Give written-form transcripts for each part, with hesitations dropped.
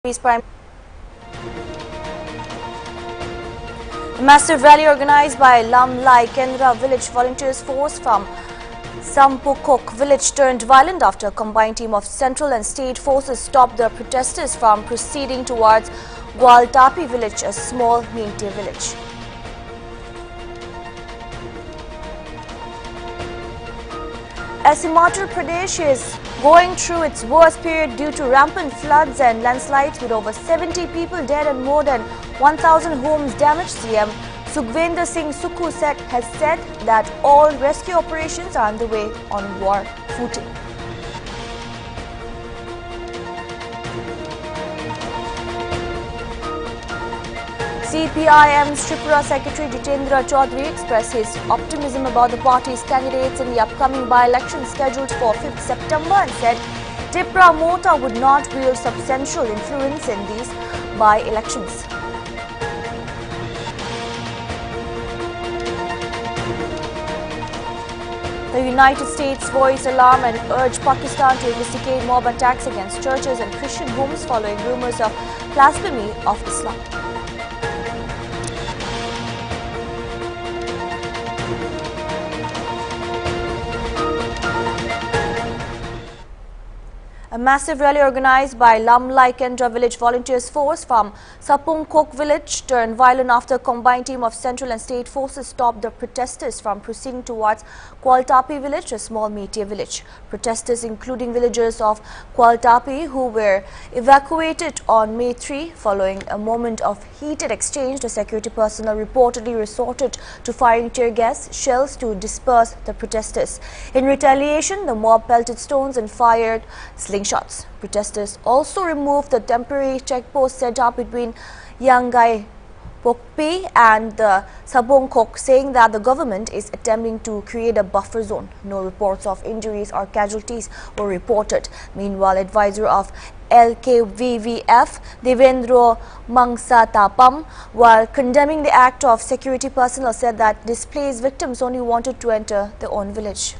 A massive rally organized by Lamlai Kendra village volunteers force from Sampokok village turned violent after a combined team of central and state forces stopped the protesters from proceeding towards Gwaltapi village, a small Meitei village. As Himachal Pradesh is going through its worst period due to rampant floods and landslides with over 70 people dead and more than 1,000 homes damaged, CM Sukhvinder Singh Sukhu has said that all rescue operations are underway on war footing. CPIM's Tripura Secretary Jitendra Chaudhary expressed his optimism about the party's candidates in the upcoming by-election scheduled for 5th September and said Tripura Mota would not wield substantial influence in these by-elections. The United States voiced alarm and urged Pakistan to investigate mob attacks against churches and Christian homes following rumors of blasphemy of Islam. A massive rally organized by Lamlai Kendra village volunteers force from Sampokok village turned violent after a combined team of central and state forces stopped the protesters from proceeding towards Gwaltapi village, a small Meitei village. Protesters, including villagers of Gwaltapi, who were evacuated on May 3 following a moment of heated exchange, the security personnel reportedly resorted to firing tear gas shells to disperse the protesters. In retaliation, the mob pelted stones and fired slingshots. Protesters also removed the temporary checkpost set up between Yangai Pokpi and Sampokok, saying that the government is attempting to create a buffer zone. No reports of injuries or casualties were reported. Meanwhile, advisor of LKVVF, Devendra Mangsatapam, while condemning the act of security personnel, said that displaced victims only wanted to enter their own village.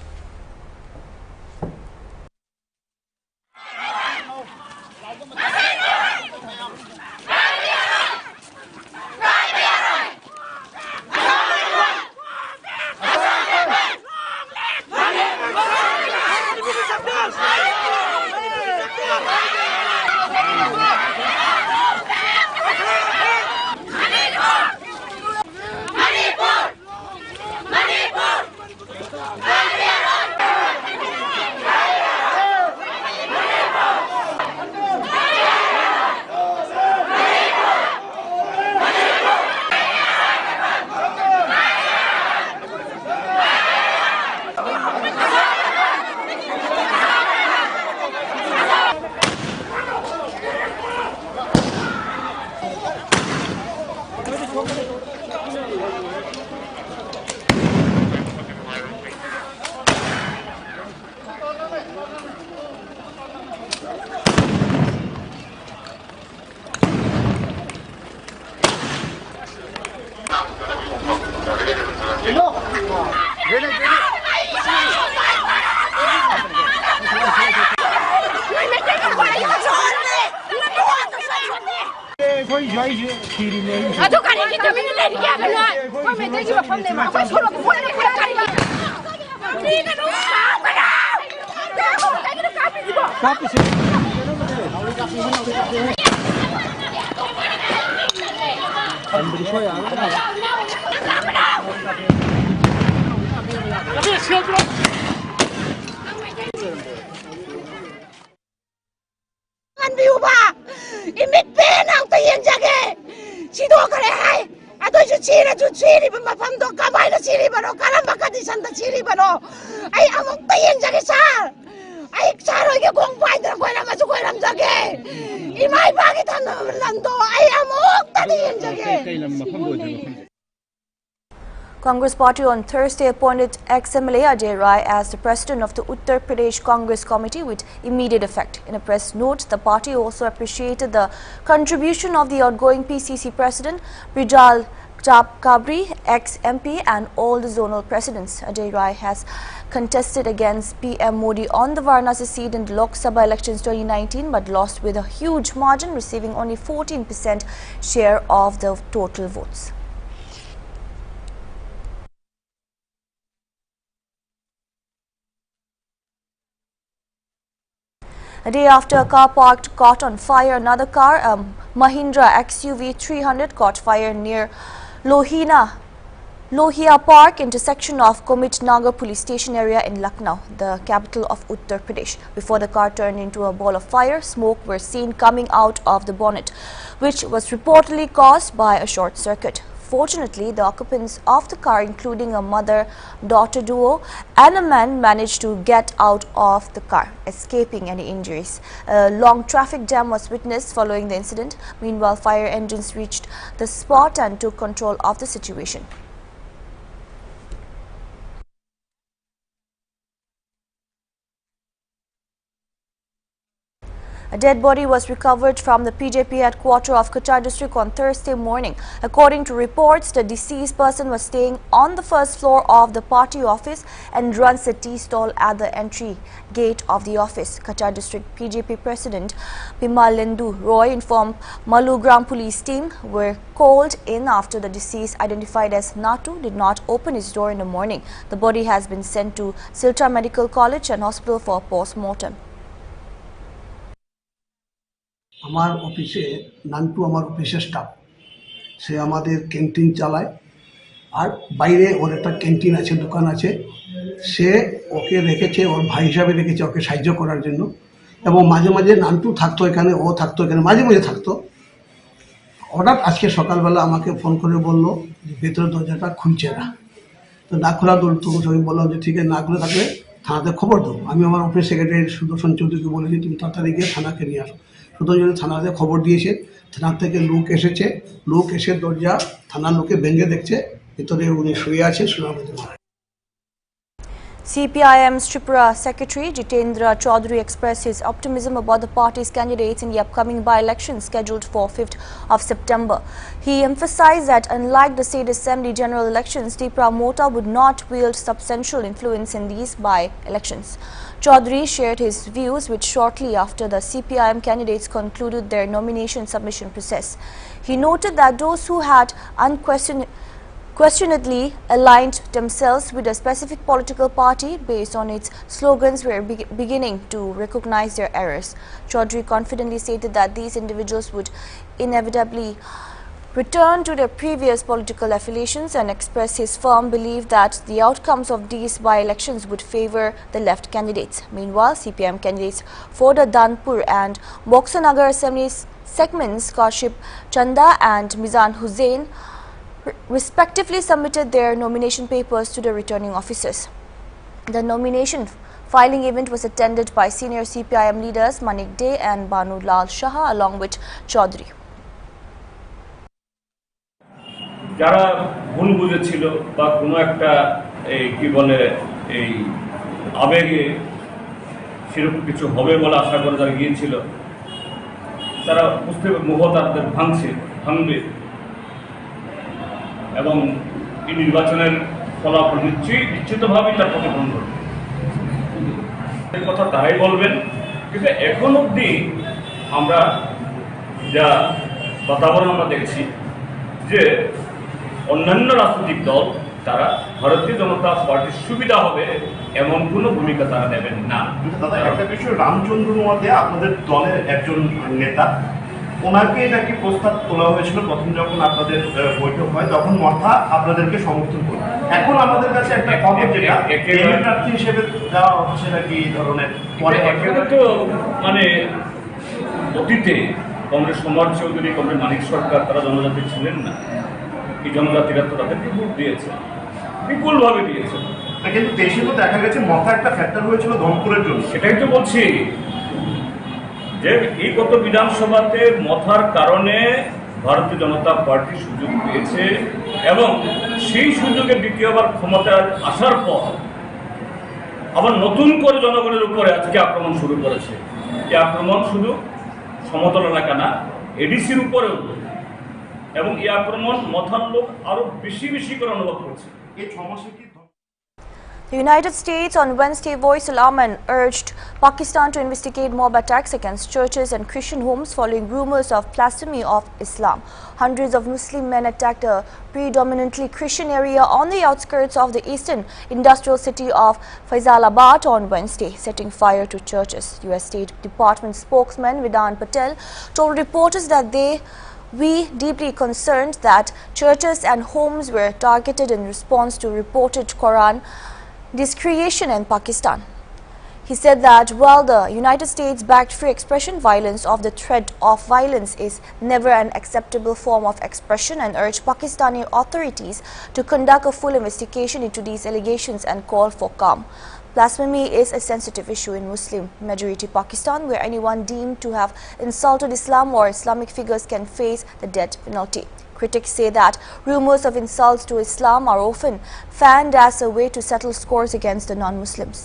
Congress Party on Thursday appointed ex-MLA Ajay Rai as the president of the Uttar Pradesh Congress Committee with immediate effect. In a press note, the party also appreciated the contribution of the outgoing PCC president, Brijal Kabri, ex-MP and all the zonal presidents. Ajay Rai has contested against PM Modi on the Varanasi seat in the Lok Sabha elections 2019 but lost with a huge margin, receiving only 14% share of the total votes. A day after a car parked caught on fire, another car, a Mahindra XUV 300, caught fire near Lohia Park, intersection of Komit Nagar police station area in Lucknow, the capital of Uttar Pradesh. Before the car turned into a ball of fire, smoke were seen coming out of the bonnet, which was reportedly caused by a short circuit. Fortunately, the occupants of the car, including a mother-daughter duo and a man, managed to get out of the car, escaping any injuries. A long traffic jam was witnessed following the incident. Meanwhile, fire engines reached the spot and took control of the situation. A dead body was recovered from the PJP headquarters of Cachar district on Thursday morning. According to reports, the deceased person was staying on the first floor of the party office and runs a tea stall at the entry gate of the office. Cachar district PJP president Bimalendu Roy informed Malugram police team were called in after the deceased, identified as Natu, did not open his door in the morning. The body has been sent to Silchar Medical College and Hospital for post-mortem. আমার অফিসে নান্টু আমার অফিসের staff, সে আমাদের canteen চালায় আর বাইরে ওর একটা canteen আছে, দোকান আছে। সে ওকে রেখেছে, ওর ভাই হিসাবে রেখেছে, ওকে সাহায্য করার জন্য। এবং মাঝে মাঝে নান্টু থাকতো এখানে, ও থাকতো এখানে, মাঝে মাঝে থাকতো। হঠাৎ আজকে সকালবেলা আমাকে ফোন করে বললো যে ভেতরের দরজাটা খুলছে না। তো না খোলা তখন আমি বললাম যে ঠিক আছে, না খুলে থাকলে থানাতে খবর দেবো। আমি আমার অফিস সেক্রেটারি সুদর্শন চৌধুরীকে বলেছি তুমি তাড়াতাড়ি গিয়ে থানাকে নিয়ে আসো। সুদর্শন থানাতে খবর দিয়েছে, থানার থেকে লোক এসেছে, লোক এসে দরজা থানার লোকে ভেঙে দেখছে, ভিতরে উনি শুয়ে আছে, সুনামতে মারা। CPIM's Tripura Secretary Jitendra Chaudhary expressed his optimism about the party's candidates in the upcoming by-election scheduled for 5th of September. He emphasized that unlike the State Assembly general elections, Tripura Mota would not wield substantial influence in these by-elections. Chaudhary shared his views which shortly after the CPIM candidates concluded their nomination submission process. He noted that those who had unquestionably aligned themselves with a specific political party based on its slogans were beginning to recognize their errors. Chaudhary confidently stated that these individuals would inevitably return to their previous political affiliations and expressed his firm belief that the outcomes of these by-elections would favor the left candidates. Meanwhile, CPM candidates for the Danpur and Boxanagar Assembly segments, Kashif Chanda and Mizan Hussain, respectively submitted their nomination papers to the returning officers. The nomination filing event was attended by senior CPIM leaders Manik Dey and Banu Lal Shah along with Chaudhary. যারা ভুল বুঝেছিল বা কোনো একটা কি বলে এই আবেগে সেরকম কিছু হবে বলে আশা করে যারা গিয়েছিল, তারা বুঝতে মোহ তাদের ভাঙবে এবং এই নির্বাচনের ফলাফল নিশ্চিতভাবেই তার প্রতিফলন করবে। এই কথা তারাই বলবেন, কিন্তু এখন অবধি আমরা যা বাতাবরণ আমরা দেখছি যে অন্যান্য রাজনৈতিক দল তারা ভারতীয় জনতা পার্টির সুবিধা হবে এমন কোনো ভূমিকা তারা নেবেন না। দাদা, একটা বিষয়, রামচন্দ্র নোয়াতে আপনাদের দলের একজন নেতা, ওনাকে নাকি প্রস্তাব তোলা হয়েছিল প্রথম যখন আপনাদের বৈঠক হয়, তখন মাথা আপনাদেরকে সমর্থন করে। এখন আমাদের কাছে একটা খবর যেটা প্রার্থী হিসেবে দেওয়া হচ্ছে নাকি এই ধরনের। তো মানে অতীতে কংগ্রেস কুমার চৌধুরী, কংগ্রেস মানিক সরকার, তারা জনজাতি ছিলেন না। এই জনজাতিরা তো তাদেরকে ভোট দিয়েছে, বিপুলভাবে দিয়েছে। কিন্তু দেশে তো দেখা গেছে মাথা একটা ফ্যাক্টর হয়েছিল ধনপুরের জন্য। সেটাই তো বলছি যে এই গত বিধানসভাতে মথার কারণে ভারতীয় জনতা পার্টি সুযোগ পেয়েছে এবং সেই সুযোগে দ্বিতীয়বার ক্ষমতায় আসার পর আবার নতুন করে জনগণের উপরে আজকে আক্রমণ শুরু করেছে। এই আক্রমণ শুধু সমতল এলাকা না, এডিসির উপরেও এবং এই আক্রমণ মথার লোক আরো বেশি বেশি করে অনুভব করছে। এই 6 মাসে কি The United States on Wednesday voiced alarm and urged Pakistan to investigate mob attacks against churches and Christian homes following rumors of blasphemy of Islam. Hundreds of Muslim men attacked a predominantly Christian area on the outskirts of the eastern industrial city of Faisalabad on Wednesday, setting fire to churches. U.S. State Department spokesman Vedant Patel told reporters that we deeply concerned that churches and homes were targeted in response to reported Quran discretion in Pakistan. He said that while the United States backed free expression, violence of the threat of violence is never an acceptable form of expression and urged Pakistani authorities to conduct a full investigation into these allegations and call for calm. Blasphemy is a sensitive issue in Muslim-majority Pakistan, where anyone deemed to have insulted Islam or Islamic figures can face the death penalty. Critics say that rumors of insults to Islam are often fanned as a way to settle scores against the non-Muslims.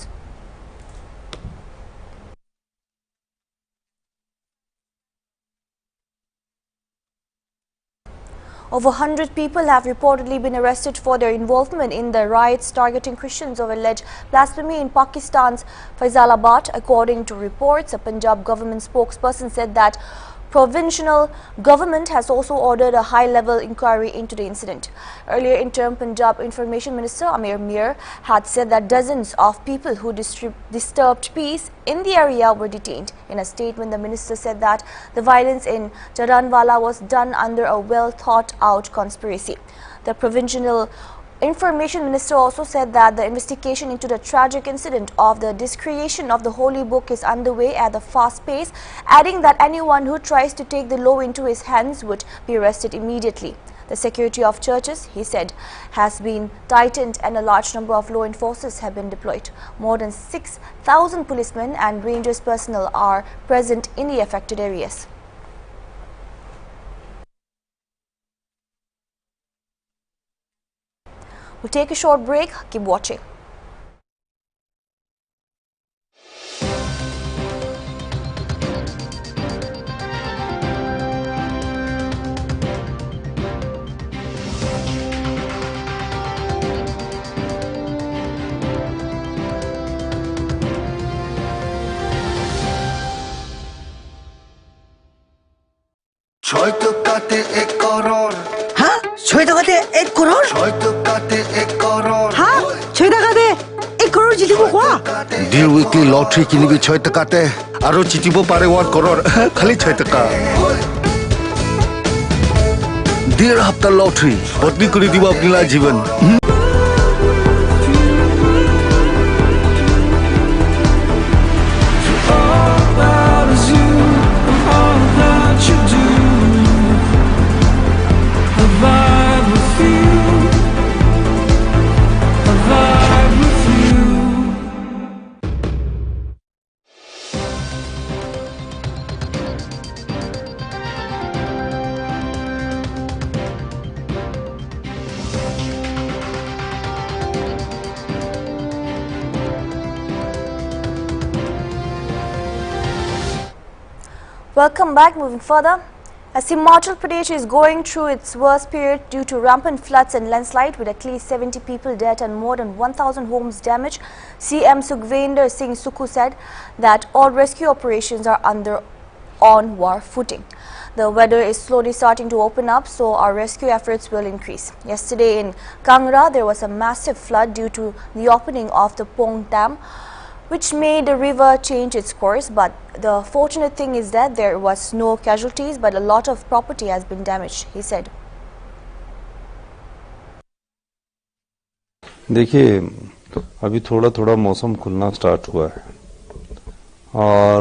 Over 100 people have reportedly been arrested for their involvement in the riots targeting Christians over alleged blasphemy in Pakistan's Faisalabad. According to reports, a Punjab government spokesperson said that provincial government has also ordered a high-level inquiry into the incident. Earlier, interim Punjab Information Minister Amir Mir had said that dozens of people who disturbed peace in the area were detained. In a statement, the minister said that the violence in Jaranwala was done under a well-thought-out conspiracy. The provincial Information Minister also said that the investigation into the tragic incident of the discretion of the holy book is underway at a fast pace, adding that anyone who tries to take the law into his hands would be arrested immediately. The security of churches, he said, has been tightened and a large number of law enforcers have been deployed. More than 6,000 policemen and rangers personnel are present in the affected areas. We'll take a short break. Keep watching. ছয় টাকাতে 1 করোড়। হ্যাঁ 6 টাকাতে 1 করোড়। ছয় টাকাতে 1 করোড়। হ্যাঁ 6 টাকাতে 1 করোড় জিতিব কোৱা। Deal weekly lottery কিনিবি 6 টাকাতে আৰু জিতিব পাৰে 1 করোড় খালি 6 টাকা। ডিল হাপ্তা লটাৰী বদলি কৰি দিব আপোনাৰ জীৱন। Welcome back. Moving further, as Himachal Pradesh is going through its worst period due to rampant floods and landslide, with at least 70 people dead and more than 1,000 homes damaged, CM Sukhvinder Singh Sukhu said that all rescue operations are on war footing. The weather is slowly starting to open up, so our rescue efforts will increase. Yesterday in Kangra, there was a massive flood due to the opening of the Pong Dam, which made the river change its course. But the fortunate thing is that there was no casualties, but a lot of property has been damaged, he said. देखिए अभी थोड़ा थोड़ा मौसम खुलना start हुआ है और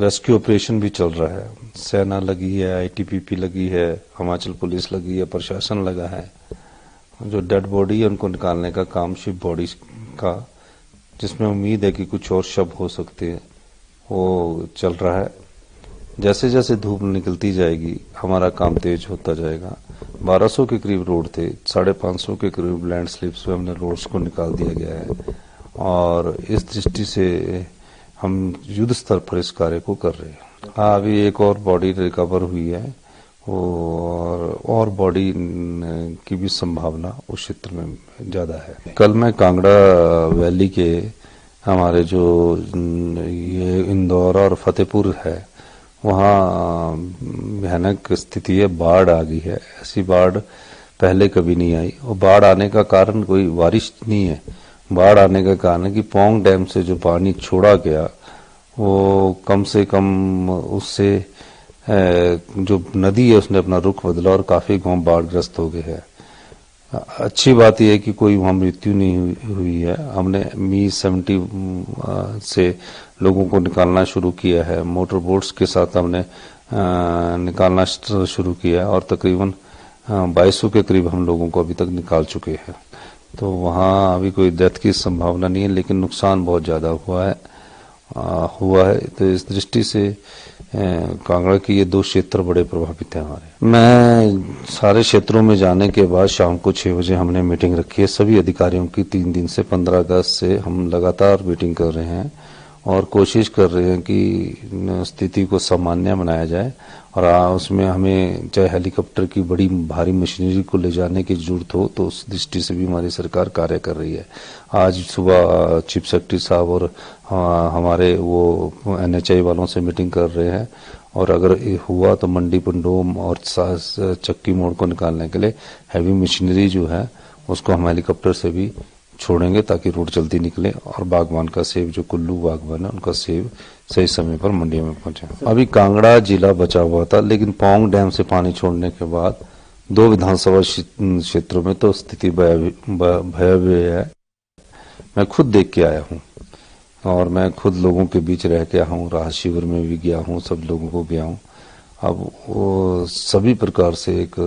rescue operation भी चल रहा है। सेना लगी है, आईटीबीपी लगी है, हिमाचल पुलिस लगी है, प्रशासन लगा है। जो डेड बॉडी है उनको निकालने का काम शिप बॉडी का, जिसमें उम्मीद है कि कुछ और शव हो सकते हैं, वो चल रहा है। जैसे जैसे धूप निकलती जाएगी हमारा काम तेज होता जाएगा। 1200 के करीब रोड थे, 550 के करीब लैंडस्लिप्स में हमने रोड्स को निकाल दिया गया है और इस दृष्टि से हम युद्ध स्तर पर इस कार्य को कर रहे हैं। हाँ, अभी एक और बॉडी रिकवर हुई है, और बॉडी की भी संभावना उस क्षेत्र में ज़्यादा है। कल मैं कांगड़ा वैली के हमारे जो ये इंदौर और फतेहपुर है वहाँ भयानक स्थिति है, बाढ़ आ गई है। ऐसी बाढ़ पहले कभी नहीं आई। और बाढ़ आने का कारण कोई बारिश नहीं है, बाढ़ आने का कारण है कि पोंग डैम से जो पानी छोड़ा गया वो कम से कम उससे जो नदी है उसने अपना रुख बदला और काफी गांव बाढ़ग्रस्त हो गए हैं। अच्छी बात यह है कि कोई वहां मृत्यु नहीं हुई है। हमने मी-70 से लोगों को निकालना शुरू किया है, मोटर बोट्स के साथ हमने निकालना शुरू किया है और तकरीबन 2200 के करीब हम लोगों को अभी तक निकाल चुके हैं। तो वहाँ अभी कोई डेथ की संभावना नहीं है, लेकिन नुकसान बहुत ज़्यादा हुआ है। तो इस दृष्टि से कांगड़ा के ये 2 क्षेत्र बड़े प्रभावित हैं हमारे। मैं सारे क्षेत्रों में जाने के बाद शाम को 6 बजे हमने मीटिंग रखी है सभी अधिकारियों की। 3 दिन से 15 अगस्त से हम लगातार मीटिंग कर रहे हैं और कोशिश कर रहे हैं कि स्थिति को सामान्य बनाया जाए। और उसमें हमें चाहे हेलीकॉप्टर की बड़ी भारी मशीनरी को ले जाने की जरूरत हो तो उस दृष्टि से भी हमारी सरकार कार्य कर रही है। आज सुबह चीफ सेक्रेटरी साहब और हमारे वो NHI वालों से मीटिंग कर रहे हैं और अगर हुआ तो मंडी पंडोम और चक्की मोड़ को निकालने के लिए हैवी मशीनरी जो है उसको हम हेलीकॉप्टर से भी छोड़ेंगे ताकि रोड जल्दी निकले और बागवान का सेब जो कुल्लू बागवान है उनका सेब सही समय पर मंडियों में पहुंचे। अभी कांगड़ा जिला बचा हुआ था, लेकिन पोंग डैम से पानी छोड़ने के बाद 2 विधानसभा क्षेत्रों में तो स्थिति भयावह है। मैं खुद देख के आया हूँ और मैं खुद लोगों के बीच रह के आया हूँ, राहत शिविर में भी गया हूँ, सब लोगों को गया हूँ। अब वो सभी प्रकार से एक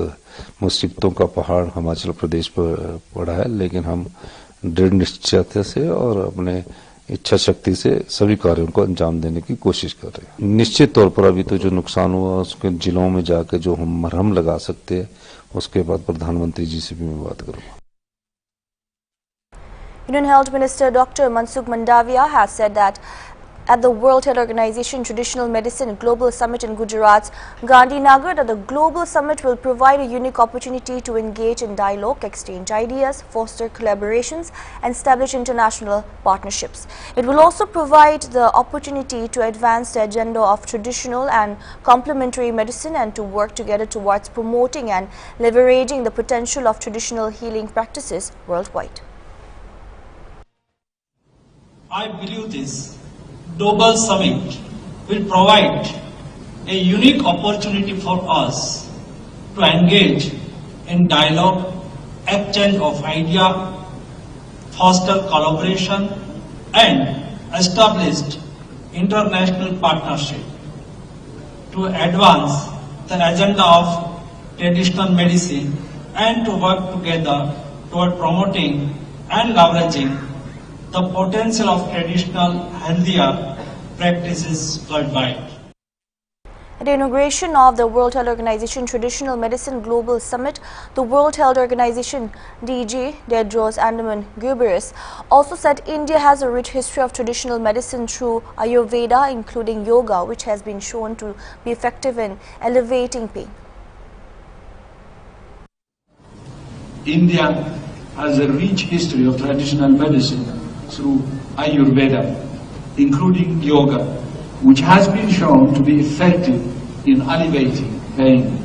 मुसीबतों का पहाड़ हिमाचल प्रदेश पर पड़ा है, लेकिन हम दृढ़ निश्चयता से और अपने इच्छा शक्ति से सभी कार्यों को अंजाम देने की कोशिश कर रहे हैं। निश्चित तौर पर अभी तो जो नुकसान हुआ उसके जिलों में जाकर जो हम मरहम लगा सकते हैं उसके बाद प्रधानमंत्री जी से भी मैं बात करूंगा। Union Health Minister Dr. Mansukh Mandavia has said that at the World Health Organization Traditional Medicine Global Summit in Gujarat's Gandhinagar, that the Global Summit will provide a unique opportunity to engage in dialogue, exchange ideas, foster collaborations and establish international partnerships. It will also provide the opportunity to advance the agenda of traditional and complementary medicine and to work together towards promoting and leveraging the potential of traditional healing practices worldwide. I believe this Global Summit will provide a unique opportunity for us to engage in dialogue, exchange of ideas, foster collaboration and establish international partnership to advance the agenda of traditional medicine and to work together toward promoting and leveraging the potential of traditional healthier practices worldwide. At the inauguration of the World Health Organization Traditional Medicine Global Summit, the World Health Organization DG Tedros Adhanom Ghebreyesus also said India has a rich history of traditional medicine through Ayurveda, including yoga, which has been shown to be effective in alleviating pain. India has a rich history of traditional medicine through Ayurveda, including yoga, which has been shown to be effective in alleviating pain.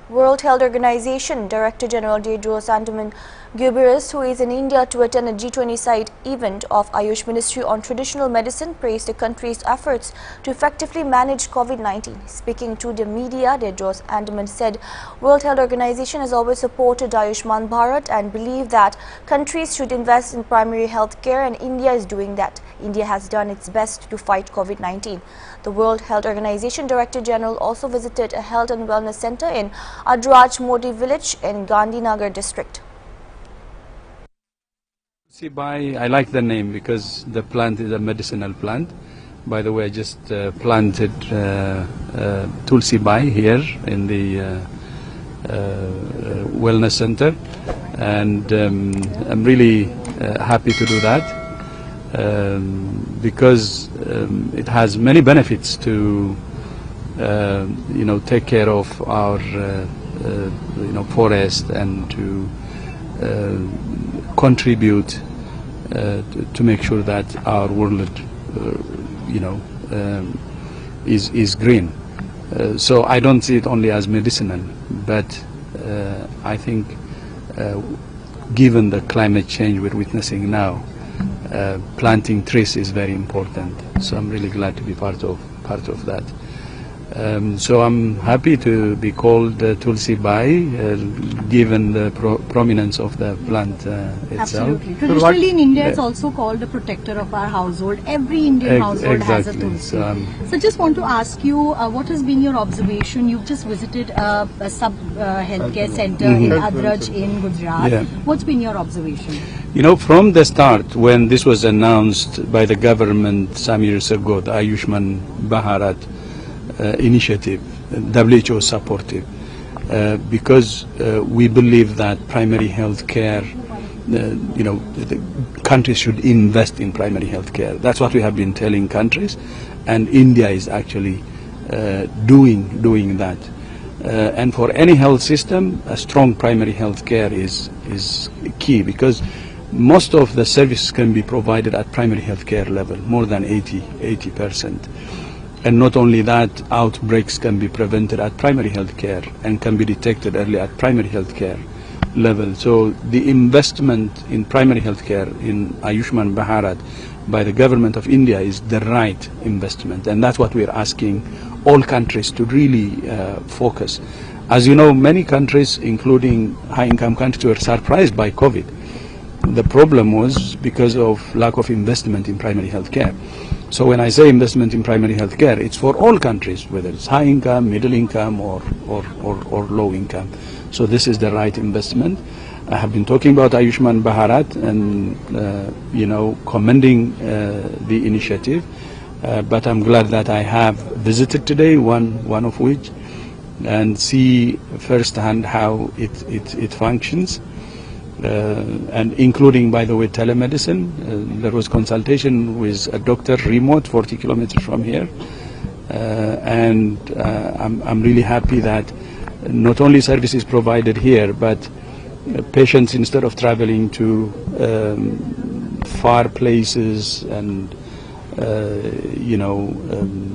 World Health Organization Director General Tedros Adhanom Ghebreyesus, who is in India to attend a G20 side event of Ayush Ministry on traditional medicine, praised the country's efforts to effectively manage COVID-19. Speaking to the media, Tedros Adhanom said World Health Organization has always supported Ayushman Bharat and believe that countries should invest in primary health care, and India is doing that. India has done its best to fight COVID-19. The World Health Organization Director General also visited a health and wellness center in Adraj Modi village in Gandhinagar district. I like the name because the plant is a medicinal plant. By the way, I just planted Tulsi Bai here in the wellness center, and I'm really happy to do that because it has many benefits to take care of our forest and to contribute to make sure that our world is green. So I don't see it only as medicinal, but I think given the climate change we're witnessing now, planting trees is very important. So I'm really glad to be part of that. So I'm happy to be called Tulsi Bai, given the prominence of the plant itself. Absolutely. Traditionally in India, it's also called the protector of our household. Every Indian household has a Tulsi. So just want to ask you, what has been your observation? You've just visited a sub-healthcare center in Adraj in Gujarat. Yeah. What's been your observation? From the start, when this was announced by the government some years ago, the Ayushman Bharat initiative, WHO supportive, because we believe that primary health care, the countries should invest in primary health care. That's what we have been telling countries, and India is actually doing that. And for any health system, a strong primary health care is key, because most of the services can be provided at primary health care level, more than 80%. And not only that, outbreaks can be prevented at primary health care and can be detected early at primary health care level. So the investment in primary health care in Ayushman Bharat by the government of India is the right investment, and that's what we're asking all countries to really focus. As you know, many countries, including high-income countries, were surprised by COVID. The problem was because of lack of investment in primary health care. So when I say investment in primary health care, it's for all countries, whether it's high income, middle income, or low income. So this is the right investment. I have been talking about Ayushman Bharat and commending the initiative, but I'm glad that I have visited today, one of which, and see firsthand how it functions. And including, by the way, telemedicine. There was consultation with a doctor remote 40 kilometers from here, and I'm really happy that not only services provided here, but patients, instead of traveling to far places and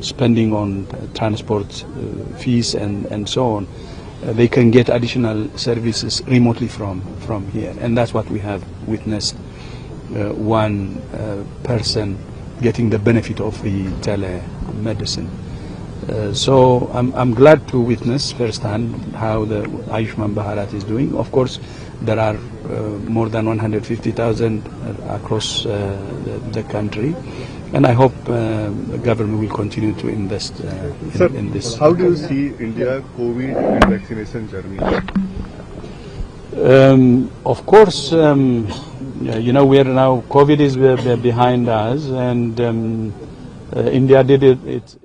spending on transport fees and so on, they can get additional services remotely from here, and that's what we have witnessed. One person getting the benefit of the telemedicine. So I'm glad to witness firsthand how the Ayushman Bharat is doing. Of course, there are more than 150,000 across the country, and I hope the government will continue to invest in this. How do you see India COVID and vaccination journey? Of course, we are now, COVID is behind us, and India did it.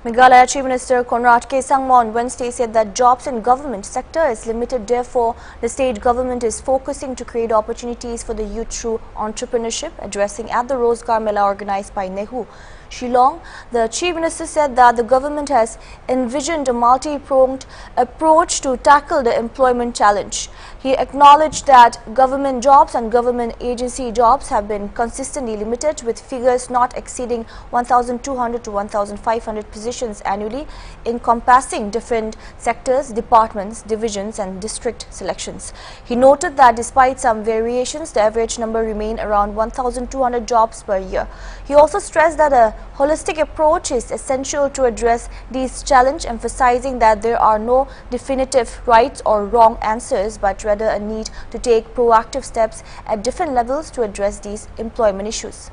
Meghalaya Chief Minister Conrad K. Sangma on Wednesday said that jobs in government sector is limited. Therefore, the state government is focusing to create opportunities for the youth through entrepreneurship. Addressing at the Rozgar Mela organized by Nehu, Shillong, the Chief Minister said that the government has envisioned a multi-pronged approach to tackle the employment challenge. He acknowledged that government jobs and government agency jobs have been consistently limited, with figures not exceeding 1,200 to 1,500 positions annually, encompassing different sectors, departments, divisions and district selections. He noted that despite some variations, the average number remained around 1,200 jobs per year. He also stressed that a holistic approach is essential to address these challenges, emphasizing that there are no definitive right or wrong answers, but rather a need to take proactive steps at different levels to address these employment issues.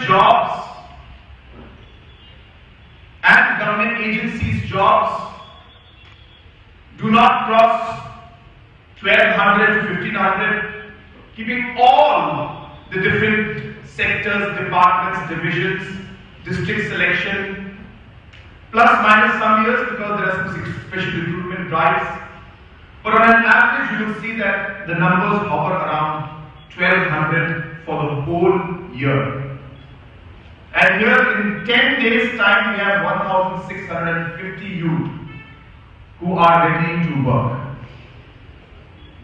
Jobs and government agencies' jobs do not cross 1,200 to 1,500, keeping all the different sectors, departments, divisions, district selection, plus minus some years because there are some special recruitment drives. But on an average, you will see that the numbers hover around 1,200 for the whole year. And here in 10 days time we have 1,650 youth who are ready to work.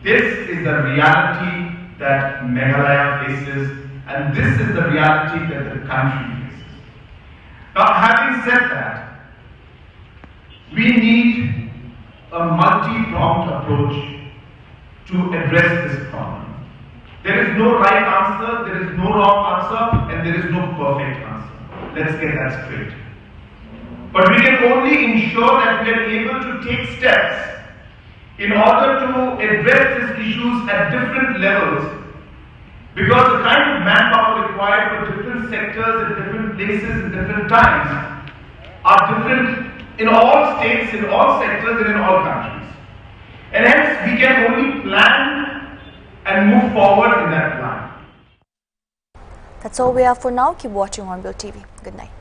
This is the reality that Meghalaya faces, and this is the reality that the country faces. Now, having said that, we need a multi-pronged approach to address this problem. There is no right answer, there is no wrong answer, and there is no perfect answer. Let's get that straight. But we can only ensure that we are able to take steps in order to address these issues at different levels, because the kind of manpower required for different sectors in different places in different times are different in all states, in all sectors, and in all countries. And hence we can only plan and move forward in that plan. That's all we have for now. Keep watching Hornbill TV. Good night.